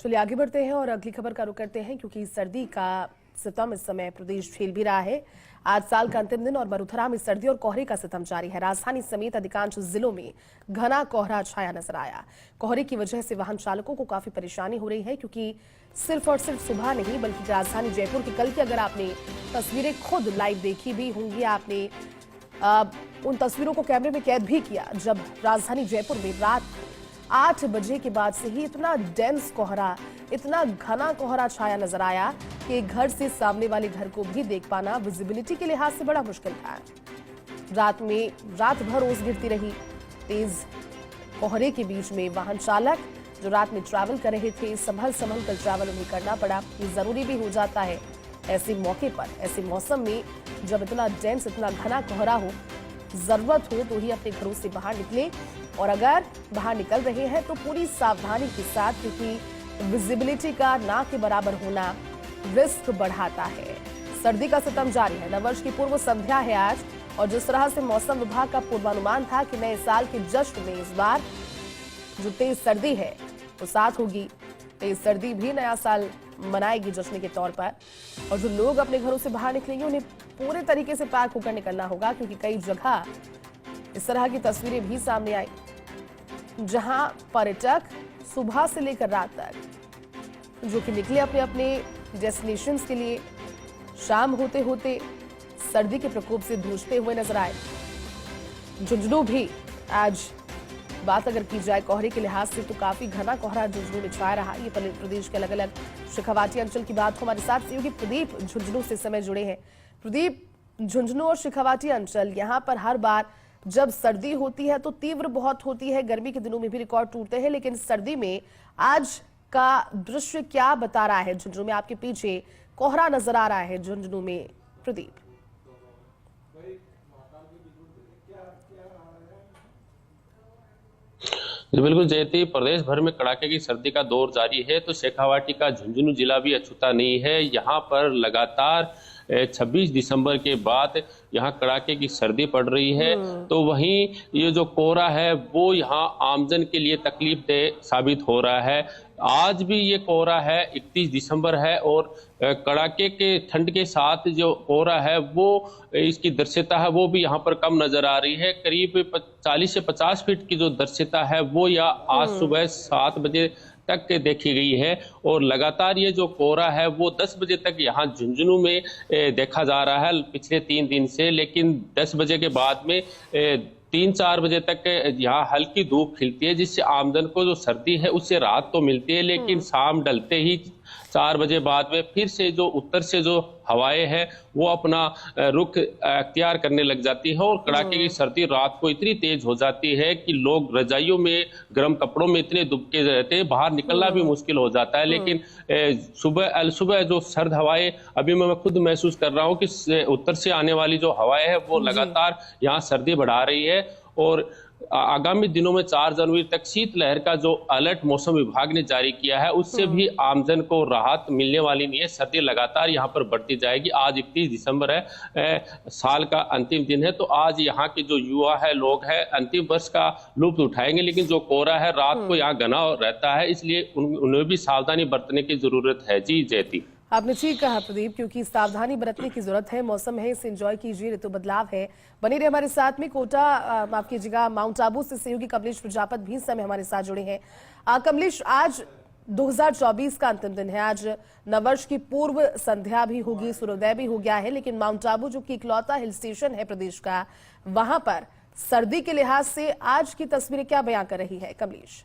चलिए आगे बढ़ते हैं और अगली खबर का रुख करते हैं, क्योंकि सर्दी का सितम इस समय प्रदेश झेल भी रहा है। आज साल का अंतिम दिन और मरुथरा में सर्दी और कोहरे का सितम जारी है। राजधानी समेत अधिकांश जिलों में घना कोहरा छाया नजर आया। कोहरे की वजह से वाहन चालकों को काफी परेशानी हो रही है, क्योंकि सिर्फ और सिर्फ सुबह नहीं बल्कि राजधानी जयपुर की कल की अगर आपने तस्वीरें खुद लाइव देखी भी होंगी, आपने उन तस्वीरों को कैमरे में कैद भी किया, जब राजधानी जयपुर में रात 8 बजे के बाद से ही इतना डेंस कोहरा, इतना घना कोहरा छाया नजर आया कि घर से सामने वाले घर को भी देख पाना विजिबिलिटी के लिहाज से बड़ा मुश्किल था। रात भर ओस गिरती रही। तेज कोहरे के बीच में वाहन चालक जो रात में ट्रैवल कर रहे थे, संभल कर ट्रैवल उन्हें करना पड़ा। ये जरूरी भी हो जाता है ऐसे मौके पर, ऐसे मौसम में जब इतना डेंस, इतना घना कोहरा हो, जरूरत हो तो ही अपने घरों से बाहर निकले। और अगर बाहर निकल रहे हैं तो पूरी सावधानी के साथ, क्योंकि विजिबिलिटी का ना के बराबर होना रिस्क बढ़ाता है। सर्दी का सितम जारी है। नववर्ष की पूर्व संध्या है आज, और जिस तरह से मौसम विभाग का पूर्वानुमान था कि नए साल के जश्न में इस बार जो तेज सर्दी है वो साथ होगी। तेज सर्दी भी नया साल मनाएगी जश्न के तौर पर। और जो लोग अपने घरों से बाहर निकलेंगे उन्हें पूरे तरीके से पैक होकर निकलना होगा, क्योंकि कई जगह इस तरह की तस्वीरें भी सामने आई जहां पर्यटक सुबह से लेकर रात तक जो कि निकले अपने अपने डेस्टिनेशंस के लिए, शाम होते होते सर्दी के प्रकोप से जूझते हुए नजर आए। झुंझुनू भी आज बात अगर की जाए कोहरे के लिहाज से तो काफी घना कोहरा झुंझुनू में छाया रहा। ये प्रदेश के अलग अलग शेखावाटी अंचल की बात हो। हमारे साथ सहयोगी प्रदीप झुंझुनू से समय जुड़े हैं। प्रदीप, झुंझुनू और शेखावाटी अंचल, यहाँ पर हर बार जब सर्दी होती है तो तीव्र बहुत होती है, गर्मी के दिनों में भी रिकॉर्ड टूटते हैं, लेकिन सर्दी में आज का दृश्य क्या बता रहा है? झुंझुनू में आपके पीछे कोहरा नजर आ रहा है झुंझुनू में, प्रदीप। बिल्कुल जयती, प्रदेश भर में कड़ाके की सर्दी का दौर जारी है, तो शेखावाटी का झुंझुनू जिला भी अछूता नहीं है। यहाँ पर लगातार 26 दिसंबर के बाद यहाँ कड़ाके की सर्दी पड़ रही है, तो वहीं ये जो कोहरा है वो यहाँ आमजन के लिए तकलीफ दह साबित हो रहा है। आज भी ये कोहरा है, 31 दिसंबर है, और कड़ाके के ठंड के साथ जो कोहरा है वो इसकी दृश्यता है वो भी यहाँ पर कम नजर आ रही है। करीब 40 से 50 फीट की जो दृश्यता है वो यहाँ आज सुबह 7 बजे तक देखी गई है, और लगातार ये जो कोहरा है वो 10 बजे तक यहाँ झुंझुनू में देखा जा रहा है पिछले 3 दिन से। लेकिन 10 बजे के बाद में 3-4 बजे तक यहाँ हल्की धूप खिलती है, जिससे आमदन को जो सर्दी है उससे राहत तो मिलती है। लेकिन शाम ढलते ही 4 बजे बाद में फिर से जो उत्तर से जो हवाएं हैं वो अपना रुख अख्तियार करने लग जाती है, और कड़ाके की सर्दी रात को इतनी तेज हो जाती है कि लोग रजाइयों में, गर्म कपड़ों में इतने दुबके रहते हैं, बाहर निकलना भी मुश्किल हो जाता है। लेकिन सुबह जो सर्द हवाएं अभी मैं खुद महसूस कर रहा हूँ कि उत्तर से आने वाली जो हवाएं है वो लगातार यहाँ सर्दी बढ़ा रही है। और आगामी दिनों में 4 जनवरी तक शीतलहर का जो अलर्ट मौसम विभाग ने जारी किया है उससे भी आमजन को राहत मिलने वाली नहीं है। सर्दी लगातार यहाँ पर बढ़ती जाएगी। आज 31 दिसंबर है, साल का अंतिम दिन है, तो आज यहाँ के जो युवा है, लोग हैं, अंतिम वर्ष का लुत्फ उठाएंगे। लेकिन जो कोहरा है रात को यहाँ घना रहता है, इसलिए उन्हें भी सावधानी बरतने की जरूरत है। जी जयती, आपने ठीक कहा प्रदीप, क्योंकि सावधानी बरतने की जरूरत है। मौसम है, इसे एंजॉय कीजिए, ऋतु बदलाव है। बने रहे हमारे साथ में। कोटा, माफ कीजिएगा, माउंट आबू से सहयोगी कमलेश प्रजापत भी इस समय हमारे साथ जुड़े हैं। कमलेश, आज 2024 का अंतिम दिन है, आज नववर्ष की पूर्व संध्या भी होगी, सूर्योदय भी हो गया है, लेकिन माउंट आबू जो कि इकलौता हिल स्टेशन है प्रदेश का, वहां पर सर्दी के लिहाज से आज की तस्वीरें क्या बयां कर रही है? कमलेश,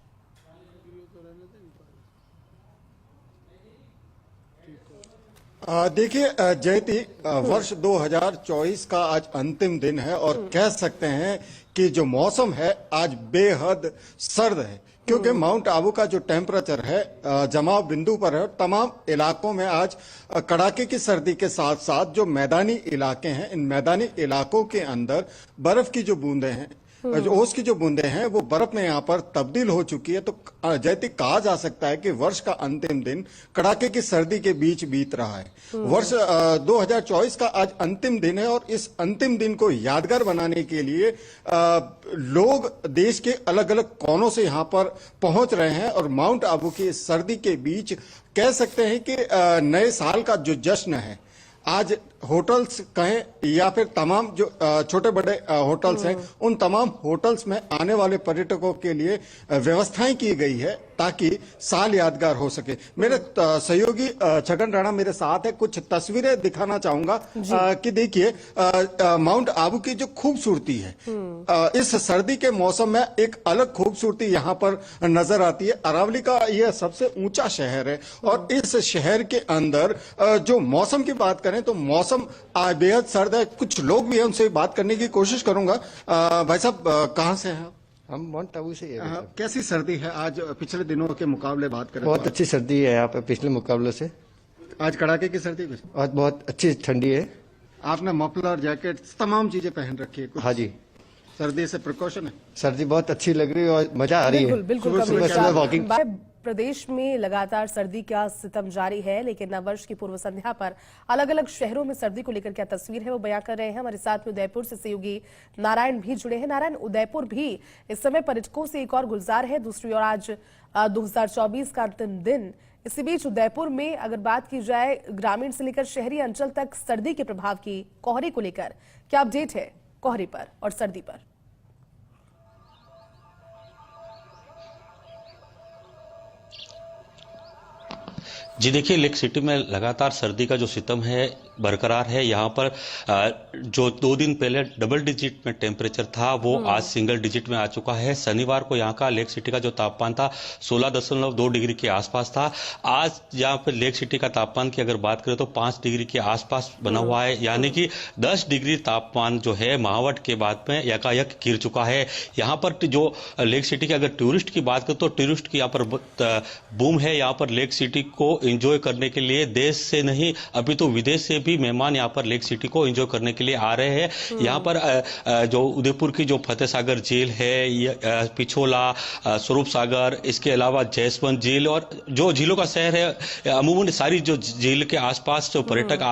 देखिए जयती, वर्ष 2024 का आज अंतिम दिन है, और कह सकते हैं कि जो मौसम है आज बेहद सर्द है, क्योंकि माउंट आबू का जो टेम्परेचर है जमाव बिंदु पर है। तमाम इलाकों में आज कड़ाके की सर्दी के साथ साथ जो मैदानी इलाके हैं, इन मैदानी इलाकों के अंदर बर्फ की जो बूंदें हैं ओस की जो बूंदे हैं वो बर्फ में यहाँ पर तब्दील हो चुकी है। तो जयती कहा जा सकता है कि वर्ष का अंतिम दिन कड़ाके की सर्दी के बीच बीत रहा है। वर्ष 2024 का आज अंतिम दिन है और इस अंतिम दिन को यादगार बनाने के लिए लोग देश के अलग अलग कोनों से यहाँ पर पहुंच रहे हैं और माउंट आबू की इस सर्दी के बीच कह सकते हैं कि नए साल का जो जश्न है, आज होटल्स कहें या फिर तमाम जो छोटे बड़े होटल्स हैं, उन तमाम होटल्स में आने वाले पर्यटकों के लिए व्यवस्थाएं की गई है ताकि साल यादगार हो सके। मेरे सहयोगी छगन राणा मेरे साथ है, कुछ तस्वीरें दिखाना चाहूंगा कि देखिए माउंट आबू की जो खूबसूरती है इस सर्दी के मौसम में एक अलग खूबसूरती यहाँ पर नजर आती है। अरावली का यह सबसे ऊंचा शहर है और इस शहर के अंदर जो मौसम की बात करें तो मौसम बेहद सर्द है। कुछ लोग भी हैं, उनसे बात करने की कोशिश करूंगा। भाई साहब कहाँ से हैं? हम माउंट आबू से ही हैं। कैसी सर्दी है आज पिछले दिनों के मुकाबले बात करें? बहुत अच्छी सर्दी है यहाँ पे पिछले मुकाबले से। आज कड़ाके की सर्दी है, आज बहुत अच्छी ठंडी है। आपने मफलर जैकेट तमाम चीजें पहन रखी है। हाँ जी, सर्दी से प्रिकॉशन है। सर्दी बहुत अच्छी लग रही है और मजा आ रही है। बिल्कुल सुबह वॉकिंग। प्रदेश में लगातार सर्दी का सितम जारी है, लेकिन नववर्ष की पूर्व संध्या पर अलग अलग शहरों में सर्दी को लेकर क्या तस्वीर है वो बयां कर रहे हैं हमारे साथ में उदयपुर से सहयोगी नारायण भी जुड़े हैं। नारायण, उदयपुर भी इस समय पर्यटकों से एक और गुलजार है। दूसरी ओर आज 2024 का अंतिम दिन। इसी बीच उदयपुर में अगर बात की जाए ग्रामीण से लेकर शहरी अंचल तक सर्दी के प्रभाव की, कोहरे को लेकर क्या अपडेट है कोहरे पर और सर्दी पर? जी देखिए, लेक सिटी में लगातार सर्दी का जो सितम है बरकरार है। यहाँ पर जो 2 दिन पहले डबल डिजिट में टेम्परेचर था वो आज सिंगल डिजिट में आ चुका है। शनिवार को यहाँ का लेक सिटी का जो तापमान था 16.2 डिग्री के आसपास था। आज यहाँ पर लेक सिटी का तापमान की अगर बात करें तो 5 डिग्री के आसपास बना हुआ है, यानी कि 10 डिग्री तापमान जो है महावट के बाद में यकायक गिर चुका है। यहाँ पर जो लेक सिटी की अगर टूरिस्ट की बात करें तो टूरिस्ट की यहाँ पर बूम है। यहाँ पर लेक सिटी को एंजॉय करने के लिए देश से नहीं अभी तो विदेश से भी मेहमान यहाँ पर लेक सिटी को एंजॉय करने के लिए आ रहे हैं। यहाँ पर जो उदयपुर की जो फतेह सागर झील है, पिछोला, स्वरूप सागर, इसके अलावा जयसवंत झील और जो झीलों का शहर है, अमूमन सारी जो झील के आसपास जो पर्यटक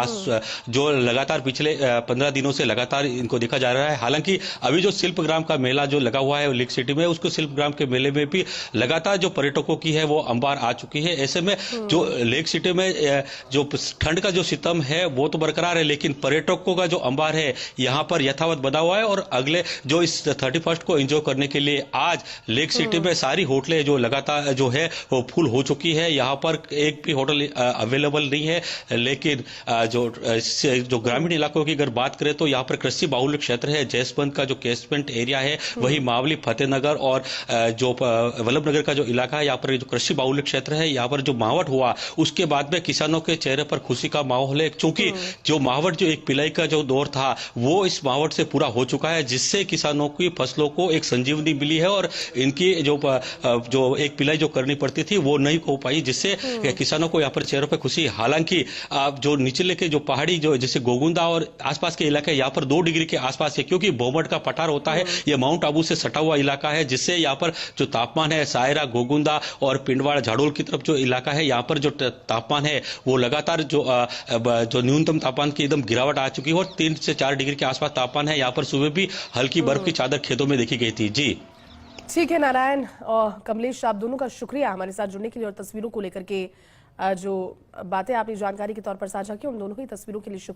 जो लगातार पिछले 15 दिनों से लगातार इनको देखा जा रहा है। हालांकि अभी जो शिल्पग्राम का मेला जो लगा हुआ है लेक सिटी में, उसको शिल्पग्राम के मेले में भी लगातार जो पर्यटकों की है वो अंबार आ चुकी है। ऐसे में जो लेक सिटी में जो ठंड का जो सितम है वो तो बरकरार है, लेकिन पर्यटकों का जो अंबार है यहाँ पर यथावत बना हुआ है। और अगले जो इस 31 को एंजॉय करने के लिए आज लेक सिटी में सारी होटलें जो लगातार जो है वो फुल हो चुकी है। यहाँ पर एक भी होटल अवेलेबल नहीं है। लेकिन जो ग्रामीण इलाकों की अगर बात करें तो यहाँ पर कृषि बाहुल्य क्षेत्र है। जयसवंत का जो कैचमेंट एरिया है, वही मावली, फतेहनगर और जो वल्लभ नगर का जो इलाका है, यहाँ पर जो कृषि बाहुल्य क्षेत्र है, यहाँ पर जो मावट हुआ उसके बाद में किसानों के चेहरे पर खुशी का माहौल है, क्योंकि जो मावट जो एक पिलाई का जो दौर था वो इस मावट से पूरा हो चुका है, जिससे किसानों की फसलों को एक संजीवनी मिली है और इनकी जो एक पिलाई जो करनी पड़ती थी वो नहीं हो पाई, जिससे किसानों को यहाँ पर चेहरों पर खुशी। हालांकि जो निचले के जो पहाड़ी जो जैसे गोगुंदा और आसपास के इलाके यहाँ पर 2 डिग्री के आसपास है, क्योंकि भोमट का पठार होता है, यह माउंट आबू से सटा हुआ इलाका है, जिससे यहाँ पर जो तापमान है सायरा, गोगुंदा और पिंडवाड़ा, झाड़ोल की तरफ जो इलाका है, यहाँ पर जो तापमान है वो लगातार जो न्यूनतम तापमान की एकदम गिरावट आ चुकी है और 3 से 4 डिग्री के आसपास तापमान है। यहाँ पर सुबह भी हल्की बर्फ की चादर खेतों में देखी गई थी। जी ठीक है नारायण और कमलेश, आप दोनों का शुक्रिया हमारे साथ जुड़ने के लिए और तस्वीरों को लेकर के जो बातें आपने जानकारी के तौर पर साझा की, उन दोनों की तस्वीरों के लिए शुक्रिया।